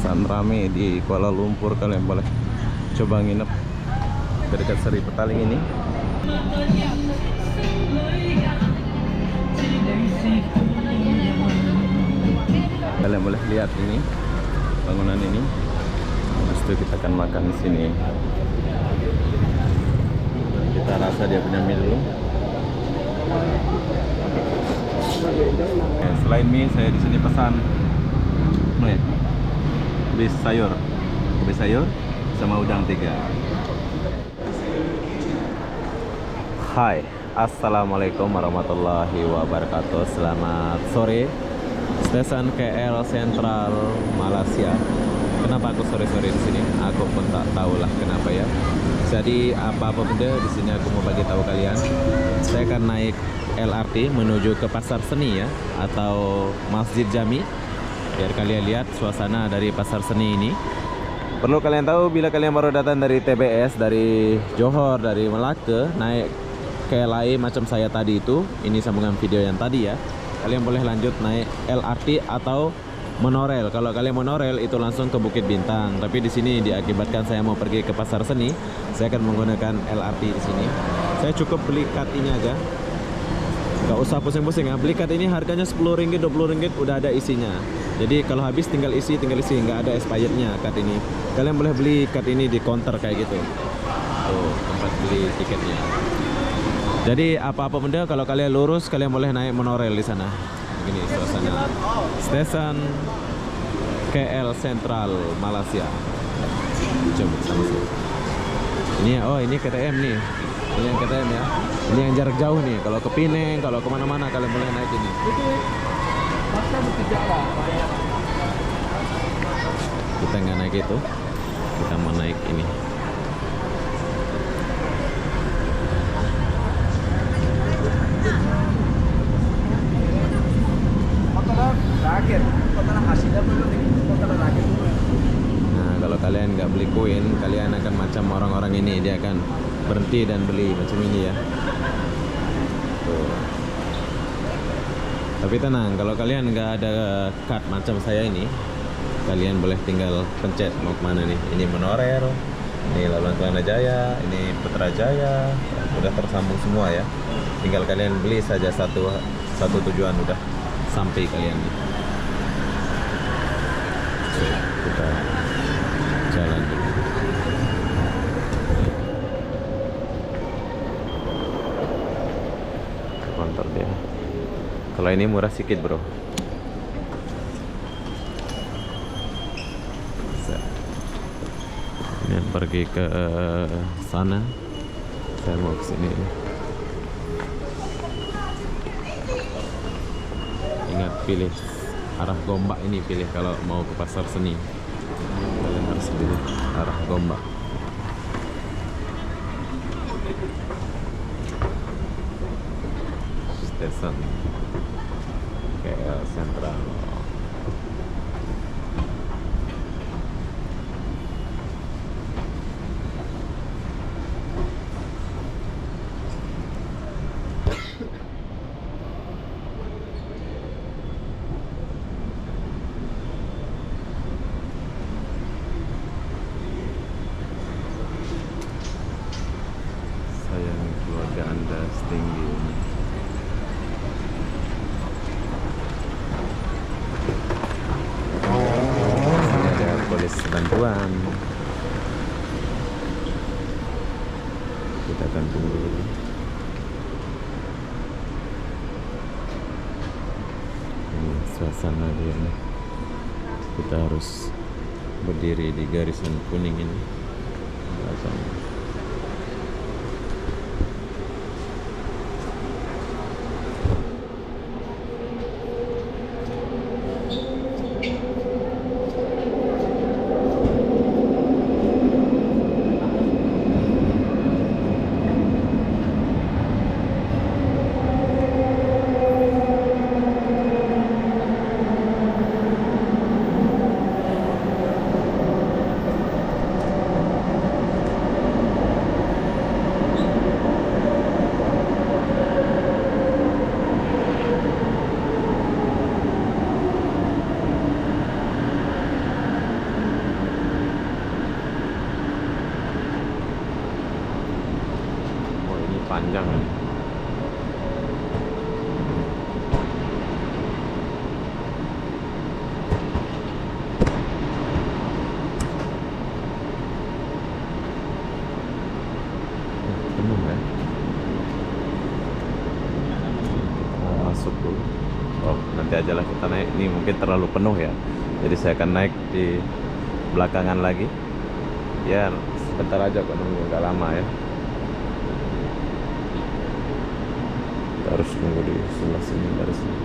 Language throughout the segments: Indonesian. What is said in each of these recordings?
perasaan rame di Kuala Lumpur. Kalian boleh coba nginep ke dekat Seri Petaling ini. Kalian boleh lihat ini bangunan ini. Habis itu kita akan makan di sini. Kita rasa dia punya mie dulu. Selain mie, saya di sini pesan bis sayur sama udang 3. Hai, assalamualaikum warahmatullahi wabarakatuh. Selamat sore, stasiun KL Sentral Malaysia. Kenapa aku sore-sore di sini? Aku pun tak tahulah kenapa ya. Jadi apa-apa benda di sini aku mau bagi tahu kalian. Saya akan naik LRT menuju ke Pasar Seni ya, atau Masjid Jami. Biar kalian lihat suasana dari Pasar Seni ini. Perlu kalian tahu, bila kalian baru datang dari TBS, dari Johor, dari Melaka, naik KLIA macam saya tadi itu, ini sambungan video yang tadi ya, kalian boleh lanjut naik LRT atau monorail. Kalau kalian monorail itu langsung ke Bukit Bintang, tapi di sini diakibatkan saya mau pergi ke Pasar Seni, saya akan menggunakan LRT di sini. Saya cukup beli card ini aja, nggak usah pusing-pusing ya. Beli card ini harganya Rp10, Rp20, udah ada isinya. Jadi kalau habis tinggal isi, nggak ada expirednya card ini. Kalian boleh beli card ini di counter kayak gitu. Tuh, tempat beli tiketnya. Jadi apa-apa benda kalau kalian lurus, kalian boleh naik monorail di sana. Begini suasana stasiun KL Sentral Malaysia. Coba sama sini. Ini ini KTM nih. Ini yang KTM ya. Ini yang jarak jauh nih. Kalau ke Pinang, kalau kemana-mana kalian boleh naik ini. Kita nggak naik itu, kita mau naik ini. Nah, kalau kalian nggak beli koin, kalian akan macam orang-orang ini, dia akan berhenti dan beli macam ini ya. Tuh. Tapi tenang, kalau kalian nggak ada card macam saya ini, kalian boleh tinggal pencet mau kemana nih. Ini monorail, ini Laluan Kelana Jaya, ini Putrajaya, udah tersambung semua ya. Tinggal kalian beli saja satu tujuan, udah sampai kalian nih. Oke, kita jalan dulu. Konter dia. Kalau ini murah sedikit bro. Ini pergi ke sana. Saya mau ke sini. Ingat pilih arah Gombak ini, pilih kalau mau ke Pasar Seni. Kalian harus pilih arah Gombak. Stasiun KL Sentral. Sayang keluarga Anda setinggi ini. Polis bantuan. Kita akan tunggu dulu. Ini suasana dia nih. Kita harus berdiri di garisan kuning ini. Belakang. Penuh ya. Kita masuk dulu. Oh, nanti aja lah kita naik. Ini mungkin terlalu penuh ya. Jadi saya akan naik di belakangan lagi. Ya, sebentar aja kok, nunggu nggak lama ya. Kita harus nunggu di sebelah sini dari sini.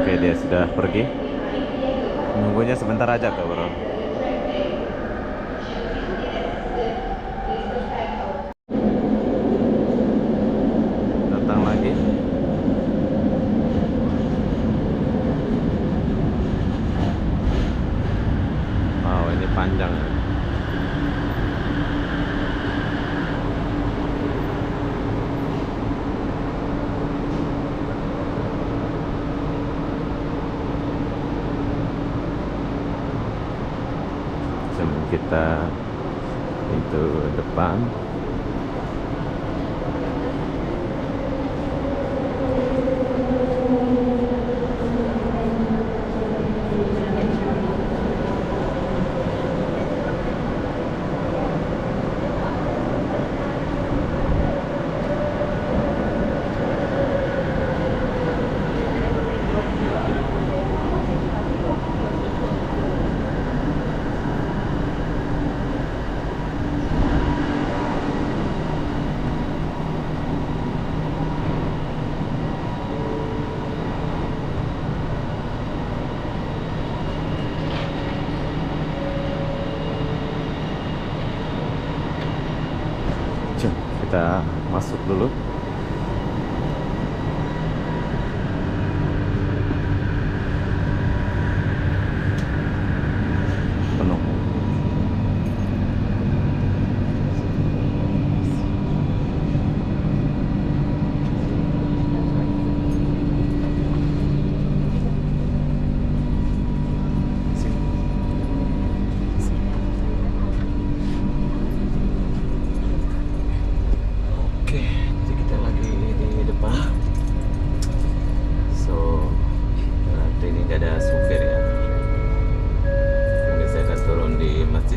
Oke, dia sudah pergi. Nunggunya sebentar aja kok, bro. Datang lagi. Wow, ini panjang. Kita itu depan. Kita masuk dulu. Penuh.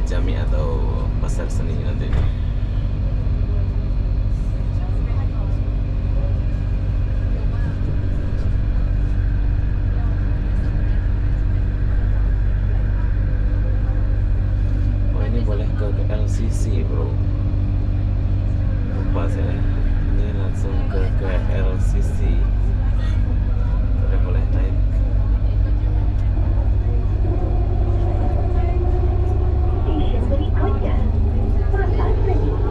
Jami atau pasar seni nanti. Oh, ini boleh ke LCC, bro. Lupa saya. Ini langsung ke LCC. Udah boleh naik.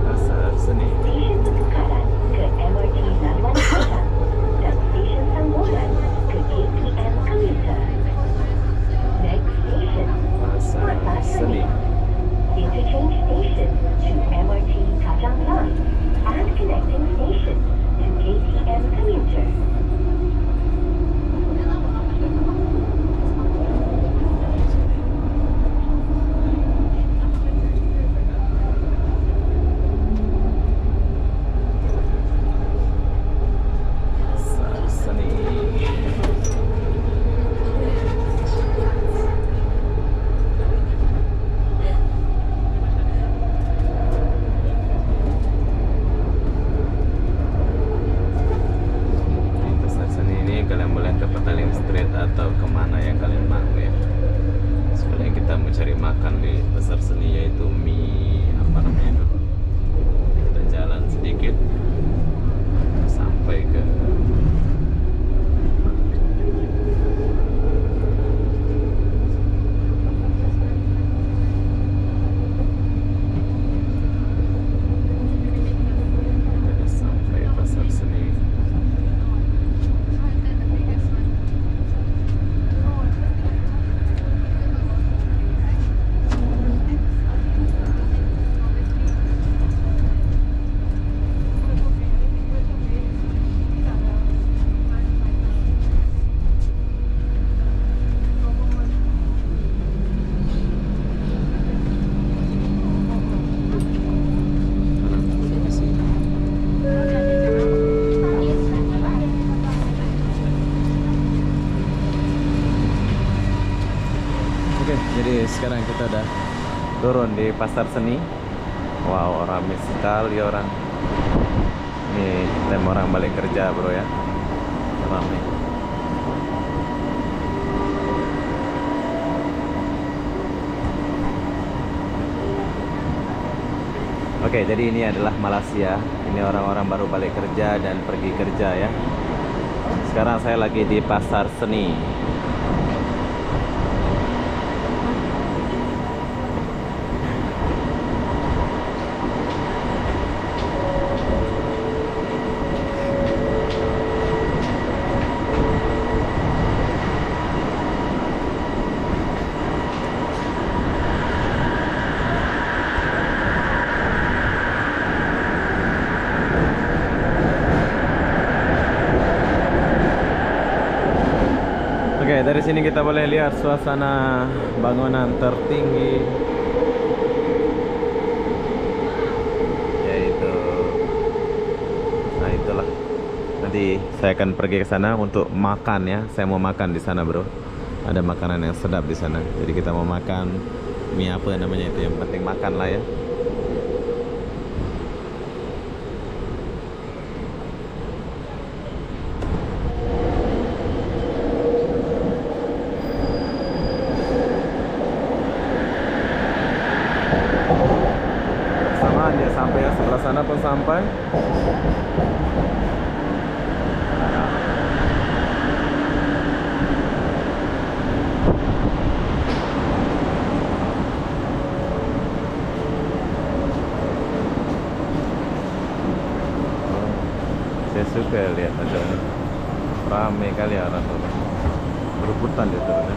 Pasar seni. Ke MRT Labuan Batam dan stesen Samboran ke KTM Commuter. Next station, Pasar seni. Interchange station to MRT Kajang Line and connecting station to KTM Commuter. Atau kemana yang kalian mau ya. Sekalian kita mau cari makan di pasar seni, yaitu mie apa namanya itu. Kita jalan sedikit sampai ke pasar seni. Oke, jadi sekarang kita udah turun di pasar seni. Wow, ramai sekali orang. Ini time orang balik kerja bro ya. Ramai. Oke, jadi ini adalah Malaysia. Ini orang-orang baru balik kerja dan pergi kerja ya. Sekarang saya lagi di pasar seni. Oke, dari sini kita boleh lihat suasana bangunan tertinggi, yaitu, nah itulah. Nanti saya akan pergi ke sana untuk makan ya. Saya mau makan di sana bro. Ada makanan yang sedap di sana. Jadi kita mau makan mie apa namanya itu, yang penting makan lah ya. Sama dia sampai ya, sebelah sana pun sampai. Saya suka lihat ada ramai kali orang tuh, berebutan dia tuh ya.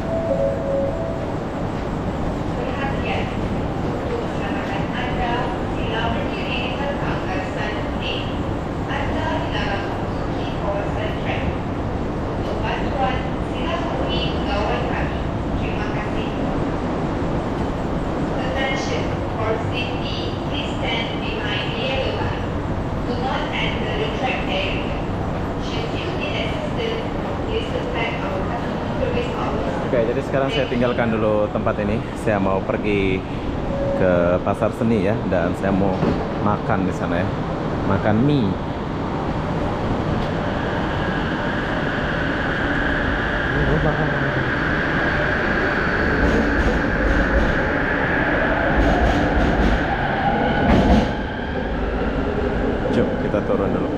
Oke, jadi sekarang saya tinggalkan dulu tempat ini. Saya mau pergi ke pasar seni ya, dan saya mau makan di sana ya. Makan mie. Jom kita turun dulu.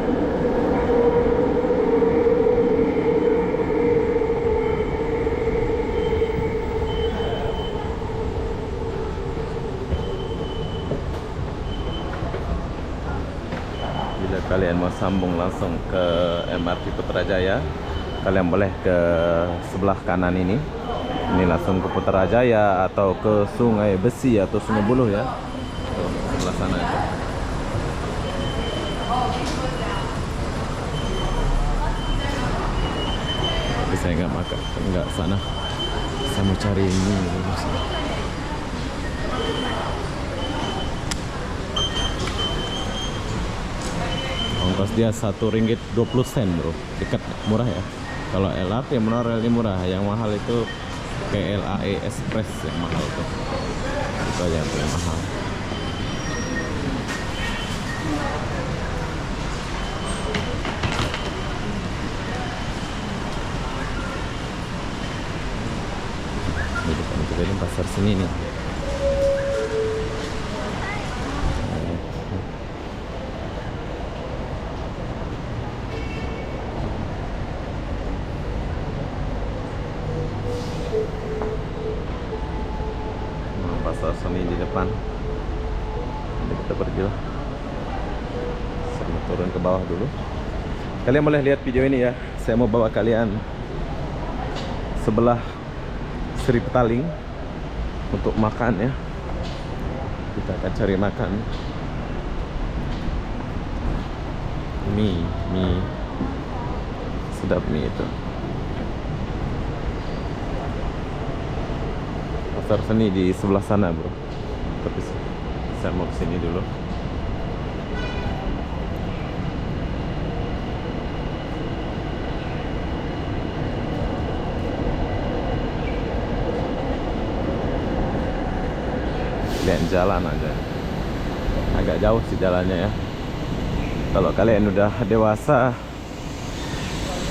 Bila kalian mau sambung langsung ke MRT Putrajaya, kalian boleh ke sebelah kanan ini. Ini langsung ke Putrajaya atau ke Sungai Besi atau Sungai Buloh ya. Tuh, sebelah sana itu. Tapi saya nggak makan, nggak sana. Saya mau cari ini. Ongkos dia Rp1.20 bro, dekat, murah ya. Kalau LRT monorail ini murah, yang mahal itu KLAE Express yang mahal tuh. Itu aja yang mahal. Di depan kita ini pasar seni nih. Pasar seni di depan. Jadi kita pergi lah. Saya mau turun ke bawah dulu. Kalian boleh lihat video ini ya. Saya mau bawa kalian sebelah Sri Petaling untuk makan ya. Kita akan cari makan mie sedap mie itu. Pasar seni di sebelah sana bro, tapi saya mau kesini dulu. lihat jalan aja. Agak jauh sih jalannya ya. Kalau kalian udah dewasa,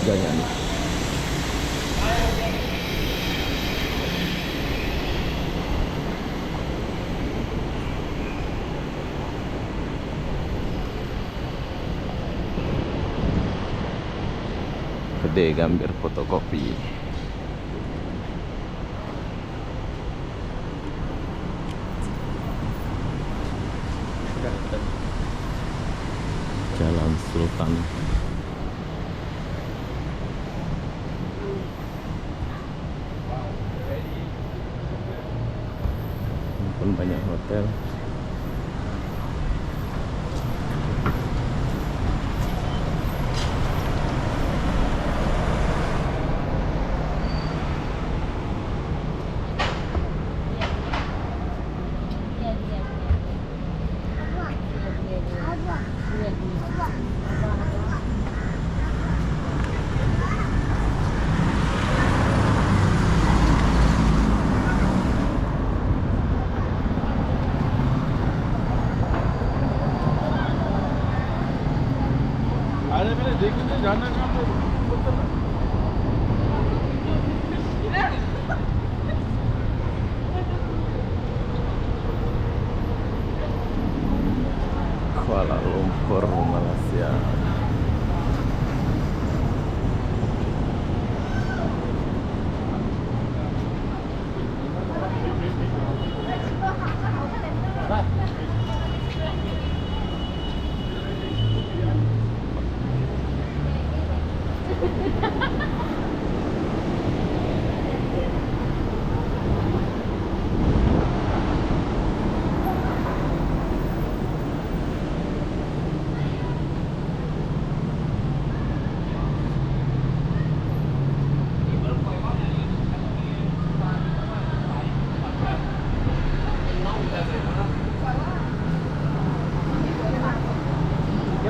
jangan. Gede Gambir fotokopi. Jalan Sultan. Ini pun banyak hotel. Kuala Lumpur, Malaysia.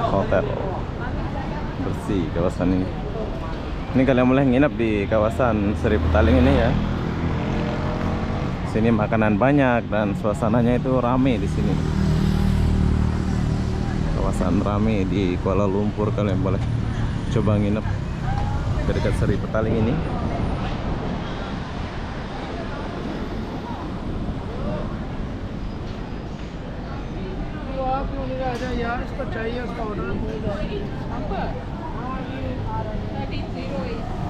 Hotel bersih kawasan ini. Ini kalian boleh nginep di kawasan Seri Petaling ini ya. Sini makanan banyak dan suasananya itu rame di sini. Kawasan rame di Kuala Lumpur, kalian boleh coba nginep di dekat Seri Petaling ini. यार इसको चाहिए उसका order number 1308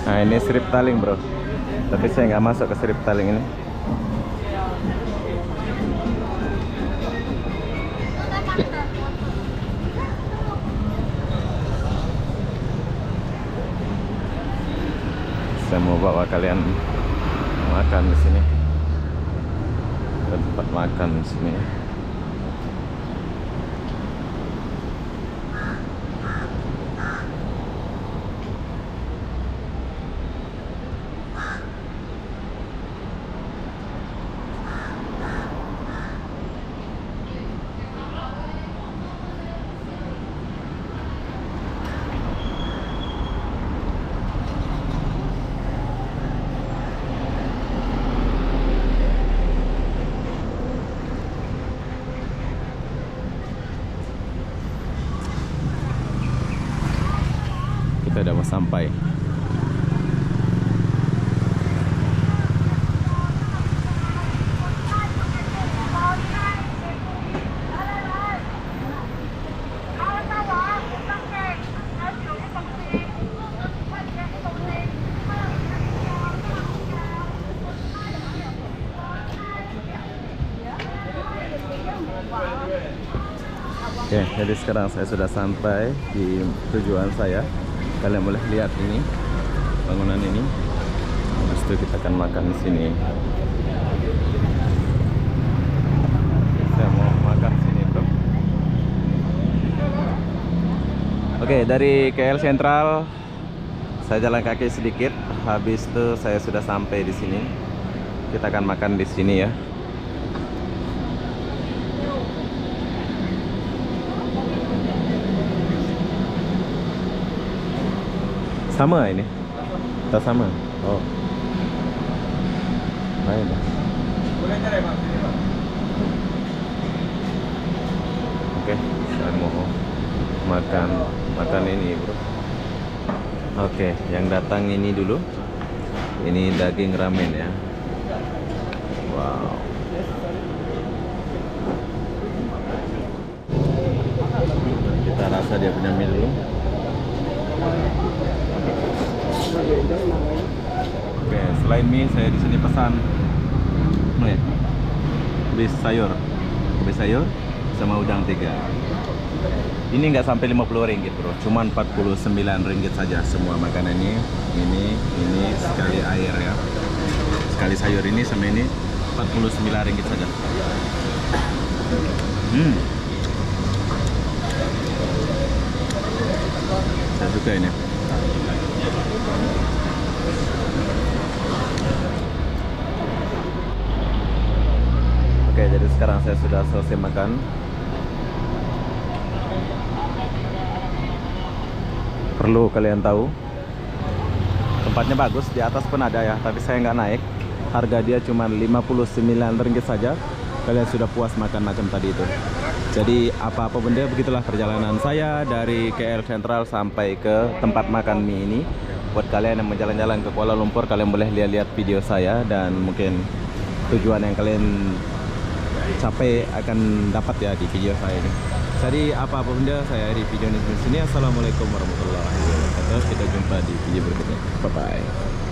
Nah ini Seri Petaling bro, tapi saya nggak masuk ke Seri Petaling ini. Saya mau bawa kalian makan di sini, ke tempat makan di sini. Kita udah mau sampai. Oke, jadi sekarang saya sudah sampai di tujuan saya. Kalian boleh lihat ini bangunan ini. Habis itu kita akan makan di sini. Saya mau makan sini, bro. Oke, dari KL Sentral saya jalan kaki sedikit. Habis itu saya sudah sampai di sini. Kita akan makan di sini ya. Sama ini? Tak sama? Oh. Lain ya? Oke, saya mau makan ini, bro. Oke, yang datang ini dulu. Ini daging ramen ya. Wow. Kita rasa dia punya mie dulu. Oke, selain mie saya di sini pesan bis sayur sama udang 3. Ini nggak sampai 50 ringgit, bro. Cuman 49 ringgit saja semua makanan ini. Ini sekali air ya. Sekali sayur ini sama ini 49 ringgit saja. Saya suka ini. Oke, jadi sekarang saya sudah selesai makan. Perlu kalian tahu, tempatnya bagus, di atas pun ada ya, tapi saya nggak naik. Harga dia cuma 59 ringgit saja. Kalian sudah puas makan macam tadi itu. Jadi apa-apa benda, begitulah perjalanan saya dari KL Sentral sampai ke tempat makan mie ini. Buat kalian yang mau jalan-jalan ke Kuala Lumpur, kalian boleh lihat-lihat video saya, dan mungkin tujuan yang kalian capai akan dapat ya di video saya ini. Jadi apa-apa benda, saya di video ini di sini. Assalamualaikum warahmatullahi wabarakatuh. Kita jumpa di video berikutnya. Bye bye.